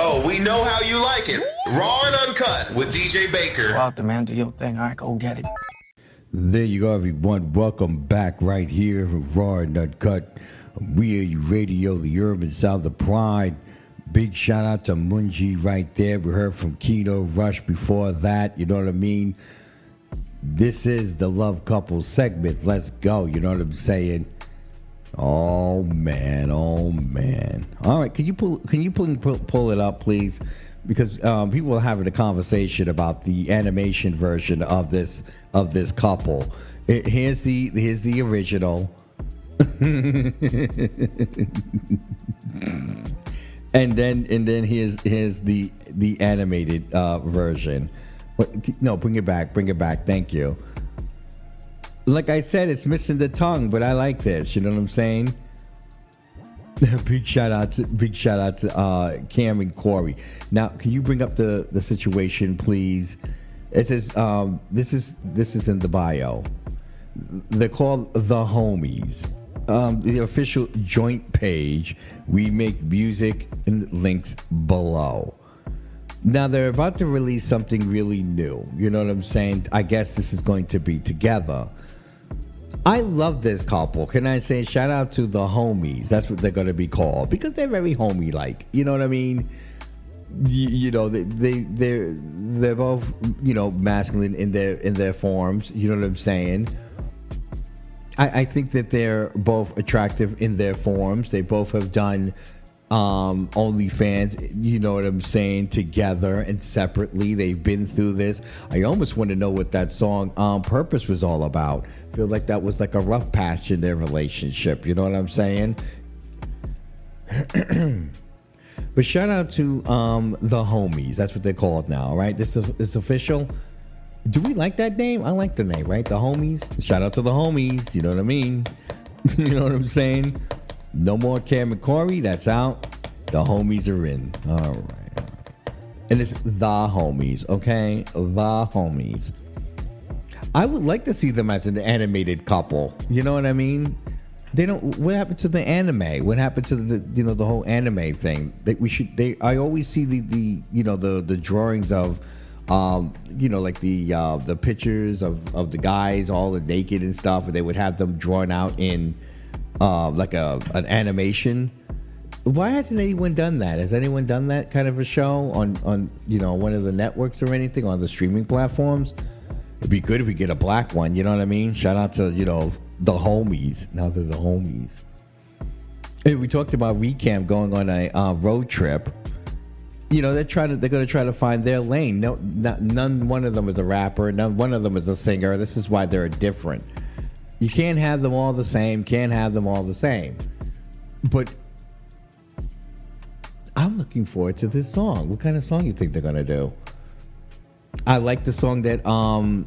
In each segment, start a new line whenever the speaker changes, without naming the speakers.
Oh, we know how you like it. Raw and uncut with DJ Baker.
Go out there, man. Do your thing. All right, go get it.
There you go, everyone. Welcome back right here with Raw and Uncut. We are you radio, the urban sound of pride. Big shout out to Munji right there. We heard from Keanu, Rush before that. You know what I mean? This is the Love Couple segment. Let's go. You know what I'm saying? Oh man, oh man. All right, can you pull it up, please? Because people are having a conversation about the animation version of this couple. Here's the original, and then here's the animated version. No, bring it back. Thank you. Like I said, it's missing the tongue, but I like this. You know what I'm saying? Big shout out to Cam and Corey. Now, can you bring up the situation, please? It says this is in the bio. They're called the Homies. The official joint page. We make music and links below. Now they're about to release something really new. You know what I'm saying? I guess this is going to be together. I love this couple. Can I say shout out to the Homies? That's what they're going to be called because they're very homie-like. You know what I mean? You know they're both masculine in their forms. You know what I'm saying? I think that they're both attractive in their forms. They both have done OnlyFans, you know what I'm saying, together and separately. They've been through this. I almost want to know what that song On Purpose was all about. I feel like that was like a rough patch in their relationship, you know what I'm saying? But shout out to the Homies. That's what they're called now, right? This is official. Do we like that name? I like the name, right? The Homies. Shout out to the Homies, you know what I mean? You know what I'm saying? No more Cam and Corey. That's out. The Homies are in. All right. And it's the Homies, okay? The Homies. I would like to see them as an animated couple. You know what I mean? They don't. What happened to the anime? What happened to the whole anime thing? I always see the drawings of like the pictures of the guys all naked and stuff, and they would have them drawn out in like an animation. Why hasn't anyone done that? Has anyone done that kind of a show on one of the networks or anything on the streaming platforms? It'd be good if we get a black one. You know what I mean? Shout out to the Homies. Now they're the Homies. And we talked about Recam going on a road trip. They're going to try to find their lane. No, none one of them is a rapper. None one of them is a singer. This is why they're different. You can't have them all the same. But I'm looking forward to this song. What kind of song you think they're gonna do? I like the song that Keanu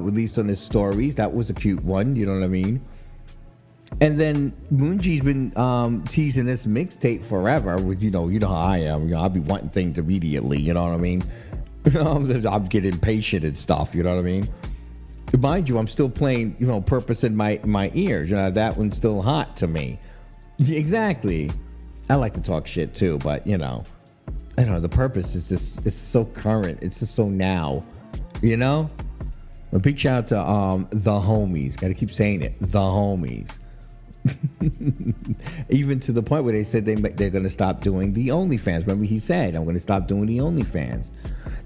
released on his stories. That was a cute one. You know what I mean? And then Moonji's been teasing this mixtape forever. You know how I am. I'll be wanting things immediately. You know what I mean? I'm getting impatient and stuff. You know what I mean? Mind you, I'm still playing, Purpose in my ears. That one's still hot to me. Exactly. I like to talk shit too, but I don't know. The Purpose is just, it's so current. It's just so now, A big shout out to the Homies. Got to keep saying it. The Homies. Even to the point where they said they're going to stop doing the OnlyFans. Remember, he said, I'm going to stop doing the OnlyFans.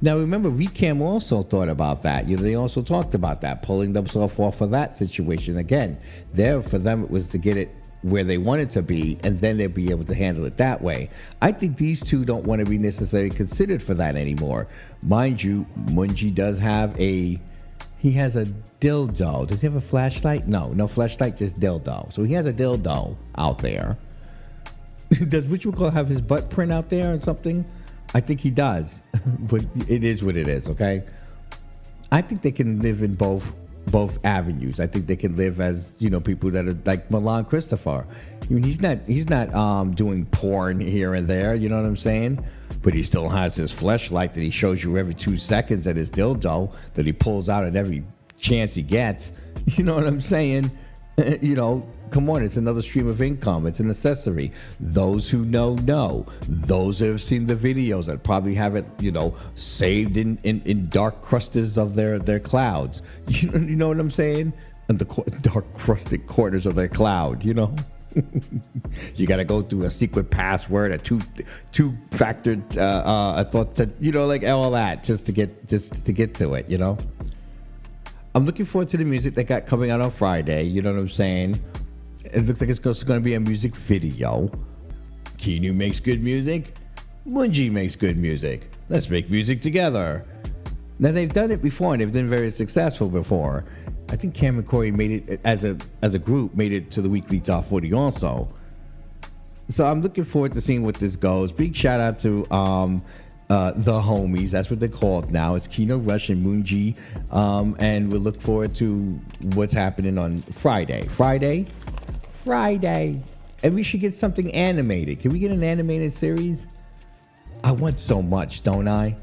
Now, remember, Recam also thought about that. They also talked about that, pulling themselves off of that situation. Again, for them, it was to get it where they want it to be, and then they'll be able to handle it that way. I think these two don't want to be necessarily considered for that anymore. Mind you, Munji does have he has a dildo. Does he have a flashlight? No flashlight, just dildo. So he has a dildo out there. Does Ritual have his butt print out there or something? I think he does, but it is what it is, okay? I think they can live in both avenues. I think they can live as, people that are like Milan Christopher. I mean, he's not doing porn here and there, you know what I'm saying? But he still has his fleshlight that he shows you every 2 seconds, at his dildo that he pulls out at every chance he gets. You know what I'm saying? You know, come on, it's another stream of income. It's an accessory. Those who know. Those that have seen the videos that probably have it, you know, saved in dark crustes of their clouds. You know what I'm saying? And the dark crusted corners of their cloud, you know? You got to go through a secret password, a two-factor you know, like all that just to get to it, you know? I'm looking forward to the music that got coming out on Friday. You know what I'm saying? It looks like it's going to be a music video. Keanu makes good music. Munji makes good music. Let's make music together. Now, they've done it before, and they've been very successful before. I think Cam and Corey made it as a group, made it to the weekly top 40 also. So I'm looking forward to seeing what this goes. Big shout out to the homies. That's what they're called now. It's Kino Rush and Moonji. And we'll look forward to what's happening on Friday. Friday. And we should get something animated. Can we get an animated series? I want so much, don't I?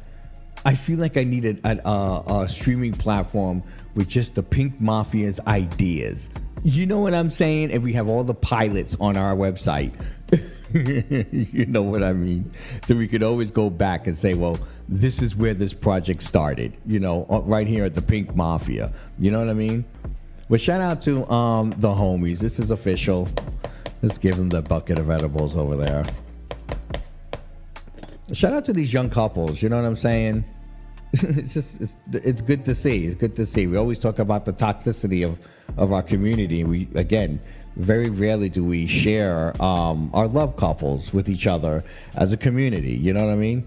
I feel like I need a streaming platform with just the Pink Mafia's ideas. You know what I'm saying? And we have all the pilots on our website. You know what I mean? So we could always go back and say, well, this is where this project started, you know, right here at the Pink Mafia. You know what I mean? Well, shout out to the homies. This is official. Let's give them the bucket of edibles over there. Shout out to these young couples. You know what I'm saying? It's good to see. It's good to see. We always talk about the toxicity of our community. We, again, very rarely do we share our love couples with each other as a community. You know what I mean?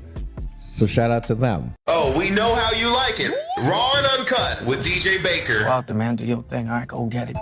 So shout out to them.
Oh, we know how you like it. Raw and uncut with DJ Baker.
Go out there, man. Do your thing. All right, go get it.